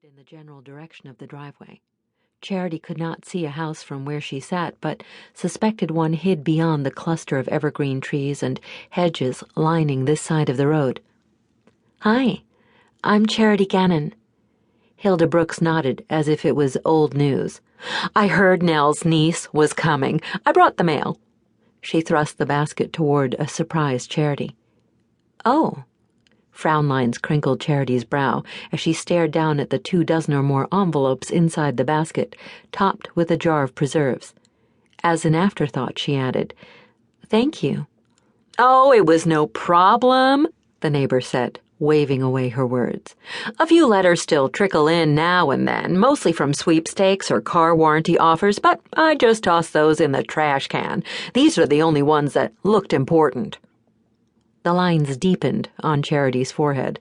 in the general direction of the driveway. Charity could not see a house from where she sat, but suspected one hid beyond the cluster of evergreen trees and hedges lining this side of the road. "Hi, I'm Charity Gannon." Hilda Brooks nodded as if it was old news. "I heard Nell's niece was coming. I brought the mail." She thrust the basket toward a surprised Charity. "Oh." Frown lines crinkled Charity's brow as she stared down at the 24 or more envelopes inside the basket, topped with a jar of preserves. As an afterthought, she added, "Thank you." "Oh, it was no problem," the neighbor said, waving away her words. "A few letters still trickle in now and then, mostly from sweepstakes or car warranty offers, but I just tossed those in the trash can. These are the only ones that looked important." The lines deepened on Charity's forehead.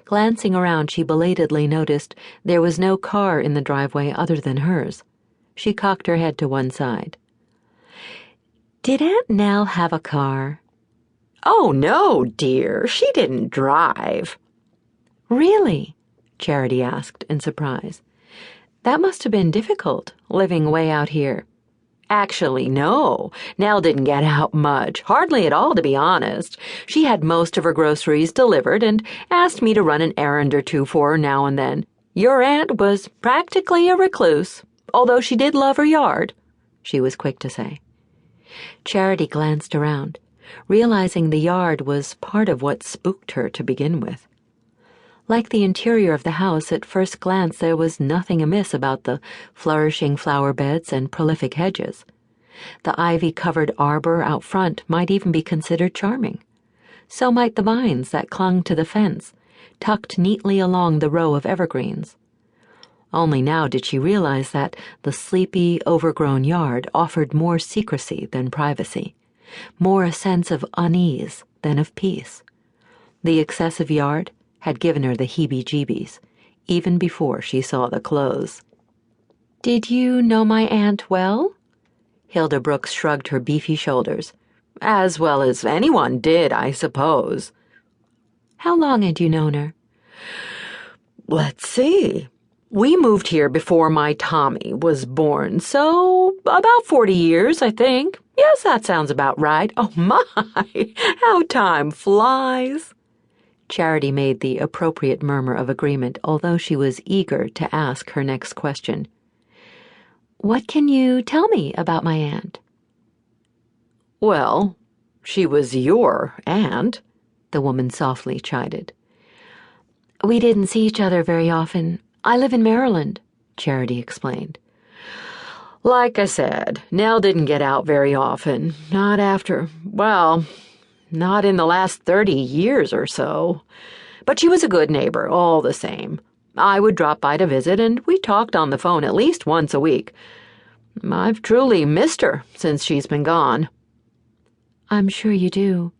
Glancing around, she belatedly noticed there was no car in the driveway other than hers. She cocked her head to one side. "Did Aunt Nell have a car?" "Oh, no, dear. She didn't drive." "Really?" Charity asked in surprise. "That must have been difficult, living way out here." "Actually, no. Nell didn't get out much, hardly at all, to be honest. She had most of her groceries delivered and asked me to run an errand or two for her now and then. Your aunt was practically a recluse, although she did love her yard," she was quick to say. Charity glanced around, realizing the yard was part of what spooked her to begin with. Like the interior of the house, at first glance there was nothing amiss about the flourishing flower beds and prolific hedges. The ivy-covered arbor out front might even be considered charming. So might the vines that clung to the fence, tucked neatly along the row of evergreens. Only now did she realize that the sleepy, overgrown yard offered more secrecy than privacy, more a sense of unease than of peace. The excessive yard had given her the heebie-jeebies, even before she saw the clothes. "Did you know my aunt well?" Hilda Brooks shrugged her beefy shoulders. "As well as anyone did, I suppose." "How long had you known her?" "Let's see. We moved here before my Tommy was born, so about 40 years, I think. Yes, that sounds about right. Oh, my, how time flies." Charity made the appropriate murmur of agreement, although she was eager to ask her next question. "What can you tell me about my aunt?" "Well, she was your aunt," the woman softly chided. "We didn't see each other very often. I live in Maryland," Charity explained. "Like I said, Nell didn't get out very often. Not in the last 30 years or so. But she was a good neighbor, all the same. I would drop by to visit, and we talked on the phone at least once a week. I've truly missed her since she's been gone." "I'm sure you do,"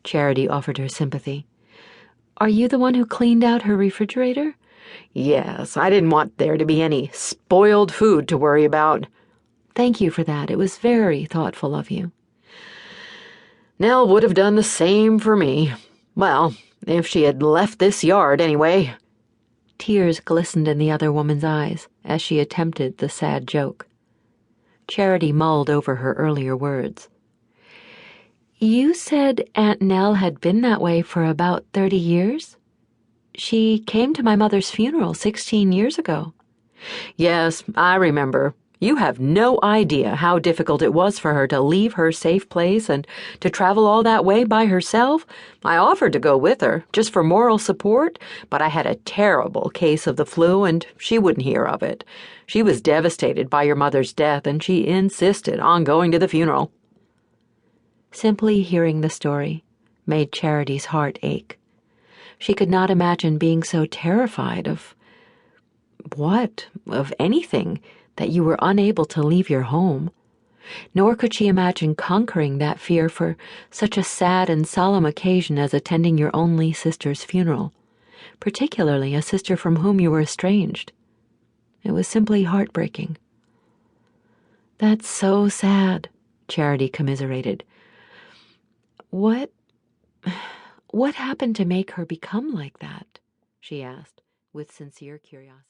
Charity offered her sympathy. "Are you the one who cleaned out her refrigerator?" "Yes, I didn't want there to be any spoiled food to worry about." "Thank you for that. It was very thoughtful of you." "Nell would have done the same for me. Well, if she had left this yard anyway." Tears glistened in the other woman's eyes as she attempted the sad joke. Charity mulled over her earlier words. "You said Aunt Nell had been that way for about 30 years? She came to my mother's funeral 16 years ago." "Yes, I remember. You have no idea how difficult it was for her to leave her safe place and to travel all that way by herself. I offered to go with her, just for moral support, but I had a terrible case of the flu, and she wouldn't hear of it. She was devastated by your mother's death, and she insisted on going to the funeral." Simply hearing the story made Charity's heart ache. She could not imagine being so terrified of anything, that you were unable to leave your home. Nor could she imagine conquering that fear for such a sad and solemn occasion as attending your only sister's funeral, particularly a sister from whom you were estranged. It was simply heartbreaking. "That's so sad," Charity commiserated. What happened to make her become like that?" she asked, with sincere curiosity.